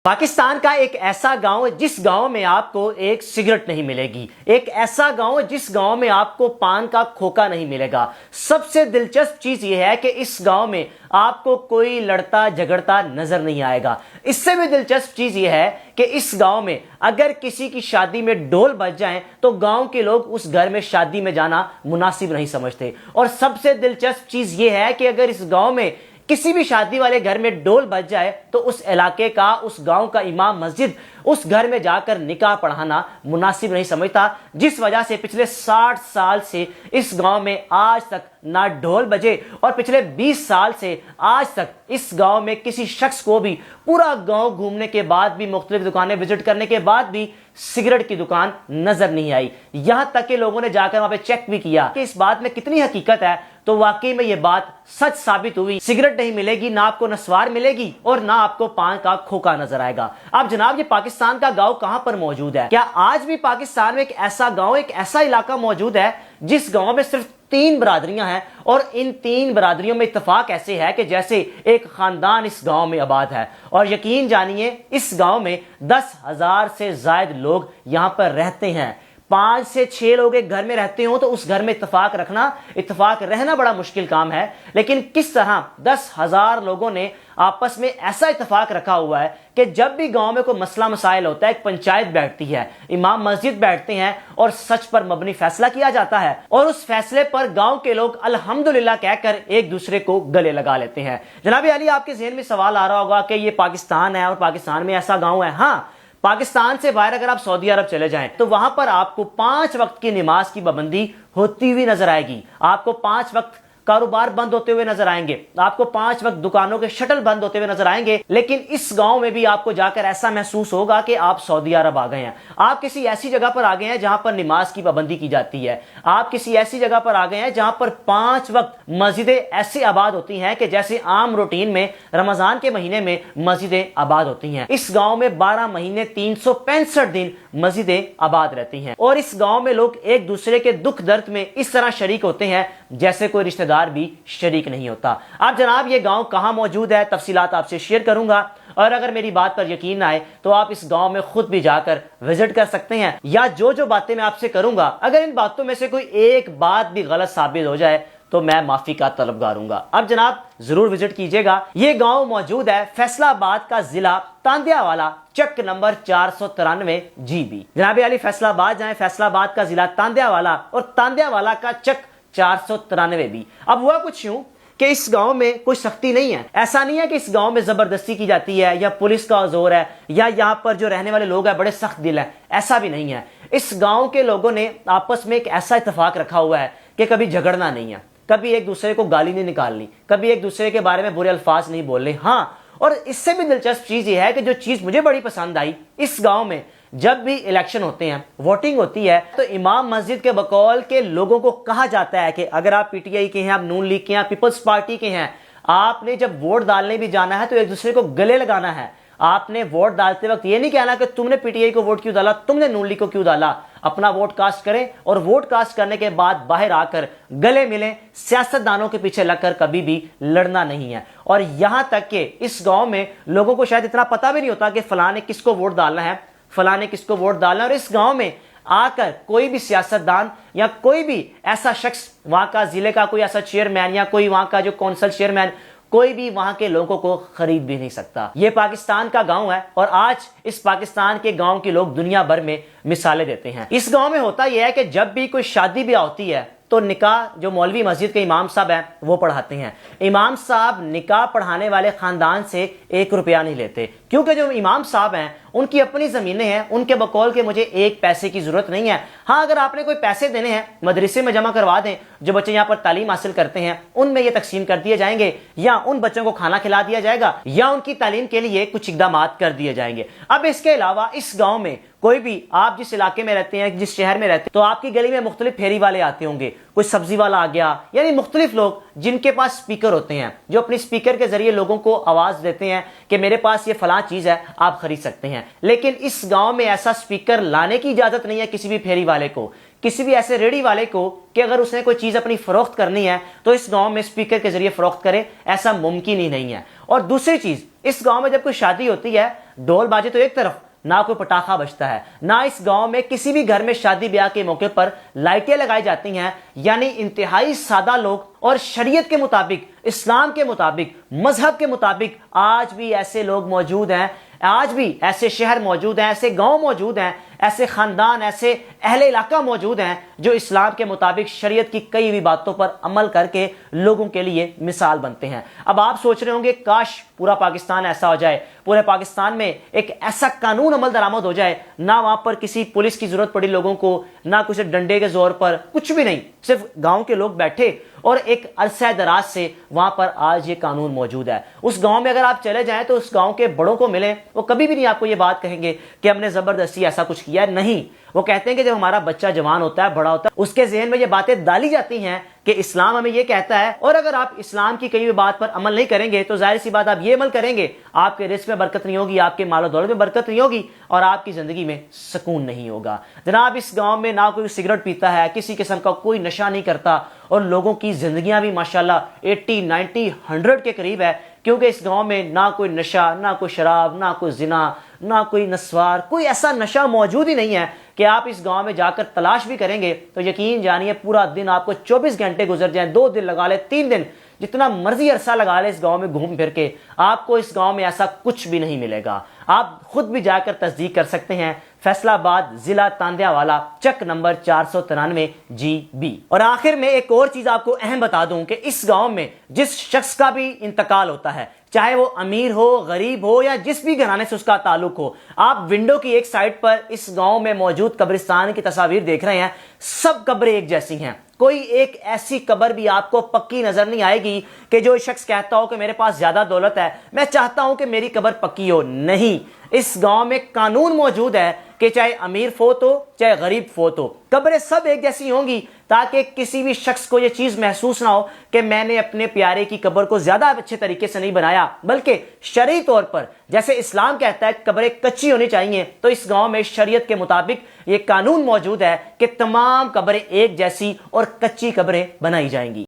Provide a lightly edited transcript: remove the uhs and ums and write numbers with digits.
पाकिस्तान का एक ऐसा गांव है जिस गांव में आपको एक सिगरेट नहीं मिलेगी, एक ऐसा गांव है जिस गांव में आपको पान का खोखा नहीं मिलेगा। सबसे दिलचस्प चीज यह है कि इस गांव में आपको कोई लड़ता झगड़ता नजर नहीं आएगा। इससे भी दिलचस्प चीज यह है कि इस गांव में अगर किसी की शादी में ढोल बज जाएं तो गांव के लोग उस घर में शादी में जाना मुनासिब नहीं समझते। और सबसे दिलचस्प चीज यह है कि अगर इस गांव में किसी भी शादी वाले घर में ढोल बज जाए तो उस इलाके का, उस गांव का इमाम मस्जिद उस घर में जाकर निकाह पढ़ाना मुनासिब नहीं समझता। जिस वजह से पिछले 60 साल से इस गांव में आज तक ना ढोल बजे और पिछले 20 साल से आज तक इस गांव में किसी शख्स को भी पूरा गांव घूमने के बाद भी, मुख्तलिफ दुकानें विजिट करने के बाद भी सिगरेट की दुकान नजर नहीं आई। यहां तक कि लोगों ने जाकर वहां पे चेक भी किया कि इस बात में कितनी हकीकत है, तो वाकई में ये बात सच साबित हुई। सिगरेट नहीं मिलेगी, ना आपको नस्वार मिलेगी और ना आपको पान का खोखा नजर आएगा। अब जनाब, ये पाकिस्तान का गांव कहां पर मौजूद है? क्या आज भी पाकिस्तान में एक ऐसा गांव, एक ऐसा इलाका मौजूद है जिस गांव में सिर्फ 3 बरादरियां हैं और इन 3 बरादरियों में इत्तेफाक ऐसे है कि जैसे एक खानदान इस गांव में आबाद है। और यकीन जानिए, इस गांव में 10,000 से ज्यादा लोग यहां पर रहते हैं। 5 से 6 लोग एक घर में रहते हो तो उस घर में इत्तेफाक रहना बड़ा मुश्किल काम है। लेकिन किस तरह 10,000 लोगों ने आपस में ऐसा इत्तेफाक रखा हुआ है कि जब भी गांव में कोई मसला मसाइल होता है, एक पंचायत बैठती है, इमाम मस्जिद बैठते हैं और सच पर मबनी फैसला किया जाता है और उस फैसले पर गांव के लोग अल्हम्दुलिल्लाह कहकर एक दूसरे को गले लगा लेते हैं। जनाब अली, आपके ज़हन में सवाल आ रहा होगा कि ये पाकिस्तान है और पाकिस्तान में ऐसा गाँव है। हाँ, पाकिस्तान से बाहर अगर आप सऊदी अरब चले जाएं तो वहां पर आपको 5 वक्त की नमाज की पाबंदी होती हुई नजर आएगी। आपको 5 वक्त कारोबार बंद होते हुए नजर आएंगे, आपको 5 वक्त दुकानों के शटल बंद होते हुए नजर आएंगे। लेकिन इस गांव में भी आपको जाकर ऐसा महसूस होगा कि आप सऊदी अरब आ गए हैं। आप किसी ऐसी जगह पर आ गए हैं जहां पर नमाज की पाबंदी की जाती है। आप किसी ऐसी जगह पर आ गए हैं जहां पर 5 वक्त मस्जिदें ऐसे आबाद होती हैं कि जैसे आम रूटीन में रमजान के महीने में मस्जिदें आबाद होती हैं। इस गांव में 12 महीने 365 दिन मस्जिदें आबाद रहती हैं और इस गांव में लोग एक दूसरे के दुख दर्द में इस तरह शरीक होते हैं जैसे कोई रिश्तेदार भी शरीक नहीं होता। अब जनाब, ये गांव कहां मौजूद है, तफसीलात आपसे शेयर करूंगा और अगर मेरी बात पर यकीन आए तो आप इस गांव में खुद भी जाकर विजिट कर सकते हैं। या जो बातें मैं आपसे करूंगा, अगर इन बातों में से कोई एक बात भी गलत साबित हो जाए तो मैं माफी का तलबगार हूंगा। अब जनाब, जरूर विजिट कीजिएगा। ये गांव मौजूद है फैसलाबाद का जिला तांदियावाला, चक नंबर 493 GB। जनाब अली, फैसलाबाद जाएं, फैसलाबाद का जिला तांदियावाला और तांदियावाला का चक 493 B। अब हुआ कुछ यूं कि इस गांव में कोई सख्ती नहीं है। ऐसा नहीं है कि इस गांव में जबरदस्ती की जाती है या पुलिस का जोर है या यहाँ पर जो रहने वाले लोग हैं बड़े सख्त दिल हैं, ऐसा भी नहीं है। इस गांव के लोगों ने आपस में एक ऐसा इत्तेफाक रखा हुआ है कि कभी झगड़ना नहीं है, कभी एक दूसरे को गाली नहीं निकालनी, कभी एक दूसरे के बारे में बुरे अल्फाज नहीं बोलने। हाँ, और इससे भी दिलचस्प चीज ये है कि जो चीज मुझे बड़ी पसंद आई, इस गांव में जब भी इलेक्शन होते हैं, वोटिंग होती है, तो इमाम मस्जिद के बकौल के लोगों को कहा जाता है कि अगर आप पीटीआई के हैं, आप नून लीग के हैं, पीपल्स पार्टी के हैं, आपने जब वोट डालने भी जाना है तो एक दूसरे को गले लगाना है। आपने वोट डालते वक्त ये नहीं कहना कि तुमने पीटीआई को वोट क्यों डाला, तुमने नून लीग को क्यों डाला। अपना वोट कास्ट करें और वोट कास्ट करने के बाद बाहर आकर गले मिलें। सियासतदानों के पीछे लगकर कभी भी लड़ना नहीं है। और यहां तक कि इस गांव में लोगों को शायद इतना पता भी नहीं होता कि फलाने किसको वोट डालना है, फलाने किसको वोट डालना है। और इस गांव में आकर कोई भी सियासतदान या कोई भी ऐसा शख्स, वहां का जिले का कोई ऐसा चेयरमैन या कोई वहां का जो कौंसल चेयरमैन, कोई भी वहां के लोगों को खरीद भी नहीं सकता। ये पाकिस्तान का गांव है और आज इस पाकिस्तान के गांव के लोग दुनिया भर में मिसालें देते हैं। इस गांव में होता यह है कि जब भी कोई शादी ब्याह होती है तो निकाह जो मौलवी मस्जिद के इमाम साहब हैं वो पढ़ाते हैं। इमाम साहब निकाह पढ़ाने वाले खानदान से 1 रुपया नहीं लेते, क्योंकि जो इमाम साहब हैं उनकी अपनी जमीनें हैं, उनके बकौल के मुझे 1 पैसे की जरूरत नहीं है। हाँ, अगर आपने कोई पैसे देने हैं मदरसे में जमा करवा दें, जो बच्चे यहाँ पर तालीम हासिल करते हैं उनमें ये तकसीम कर दिए जाएंगे, या उन बच्चों को खाना खिला दिया जाएगा, या उनकी तालीम के लिए कुछ इकदाम कर दिए जाएंगे। अब इसके अलावा इस गाँव में कोई भी, आप जिस इलाके में रहते हैं, जिस शहर में रहते हैं, तो आपकी गली में मुख्तलिफ फेरी वाले आते होंगे, कोई सब्जी वाला आ गया, यानी मुख्तलिफ लोग जिनके पास स्पीकर होते हैं, जो अपनी स्पीकर के जरिए लोगों को आवाज देते हैं कि मेरे पास ये फलां فلاں چیز ہے آپ خرید سکتے ہیں، لیکن اس گاؤں میں ایسا سپیکر لانے کی اجازت نہیں ہے کسی بھی پھیری والے کو، کسی بھی ایسے ریڑی والے کو کہ اگر اس نے کوئی چیز اپنی فروخت کرنی ہے تو اس گاؤں میں سپیکر کے ذریعے فروخت کرے، ایسا ممکن ہی نہیں ہے۔ اور دوسری چیز، اس گاؤں میں جب کوئی شادی ہوتی ہے، ڈول باجے تو ایک طرف، نہ کوئی پٹاخہ بجتا ہے، نہ اس گاؤں میں کسی بھی گھر میں شادی بیاہ کے موقع پر لائٹیں لگائی جاتی ہیں، یعنی انتہائی سادہ لوگ، اور شریعت کے مطابق، اسلام کے مطابق، مذہب کے مطابق آج بھی ایسے لوگ موجود ہیں، آج بھی ایسے شہر موجود ہیں، ایسے گاؤں موجود ہیں، ایسے خاندان، ایسے اہل علاقہ موجود ہیں جو اسلام کے مطابق شریعت کی کئی بھی باتوں پر عمل کر کے لوگوں کے لیے مثال بنتے ہیں۔ اب آپ سوچ رہے ہوں گے کاش پورا پاکستان ایسا ہو جائے، پورے پاکستان میں ایک ایسا قانون عمل درآمد ہو جائے، نہ وہاں پر کسی پولیس کی ضرورت پڑی لوگوں کو، نہ کسی ڈنڈے کے زور پر، کچھ بھی نہیں، صرف گاؤں کے لوگ بیٹھے اور ایک عرصہ دراز سے وہاں پر آج یہ قانون موجود ہے۔ اس گاؤں میں اگر آپ چلے جائیں تو اس گاؤں کے بڑوں کو ملیں، وہ کبھی بھی نہیں آپ کو یہ بات کہیں گے کہ ہم نے زبردستی ایسا کچھ کیا ہے، نہیں، وہ کہتے ہیں کہ جب ہمارا بچہ جوان ہوتا ہے، بڑا ہوتا ہے، اس کے ذہن میں یہ باتیں ڈالی جاتی ہیں کہ اسلام ہمیں یہ کہتا ہے، اور اگر آپ اسلام کی کئی بھی بات پر عمل نہیں کریں گے تو ظاہر سی بات آپ یہ عمل کریں گے، آپ کے رزق میں برکت نہیں ہوگی، آپ کے مال و دولت میں برکت نہیں ہوگی، اور آپ کی زندگی میں سکون نہیں ہوگا۔ جناب اس گاؤں میں نہ کوئی سگریٹ پیتا ہے، کسی قسم کا کوئی نشہ نہیں کرتا، اور لوگوں کی زندگیاں بھی ماشاءاللہ 80، 90، 100 کے قریب ہے، کیونکہ اس گاؤں میں نہ کوئی نشہ، نہ کوئی شراب، نہ کوئی زنا، نہ کوئی نسوار، کوئی ایسا نشہ موجود ہی نہیں ہے کہ آپ اس گاؤں میں جا کر تلاش بھی کریں گے تو یقین جانیے پورا دن آپ کو 24 گھنٹے گزر جائیں، 2 دن لگا لے، 3 دن، جتنا مرضی عرصہ لگا لے اس گاؤں میں گھوم پھر کے، آپ کو اس گاؤں میں ایسا کچھ بھی نہیں ملے گا۔ آپ خود بھی جا کر تصدیق کر سکتے ہیں، فیصلہ آباد، ضلع تاندیا والا، چک نمبر 493 GB۔ اور آخر میں ایک اور چیز آپ کو اہم بتا دوں کہ اس گاؤں میں جس شخص کا بھی انتقال ہوتا ہے، چاہے وہ امیر ہو، غریب ہو، یا جس بھی گھرانے سے اس کا تعلق ہو، آپ ونڈو کی ایک سائڈ پر اس گاؤں میں موجود قبرستان کی تصاویر دیکھ رہے ہیں، سب قبریں ایک جیسی ہیں، کوئی ایک ایسی قبر بھی آپ کو پکی نظر نہیں آئے گی کہ جو شخص کہتا ہو کہ میرے پاس زیادہ دولت ہے، میں چاہتا ہوں کہ میری قبر پکی ہو، نہیں، اس گاؤں میں قانون موجود ہے کہ چاہے امیر فوت ہو، چاہے غریب فوت ہو، قبریں سب ایک جیسی ہوں گی، تاکہ کسی بھی شخص کو یہ چیز محسوس نہ ہو کہ میں نے اپنے پیارے کی قبر کو زیادہ اچھے طریقے سے نہیں بنایا، بلکہ شرعی طور پر جیسے اسلام کہتا ہے قبریں کچی ہونی چاہیے، تو اس گاؤں میں شریعت کے مطابق یہ قانون موجود ہے کہ تمام قبریں ایک جیسی اور کچی قبریں بنائی جائیں گی۔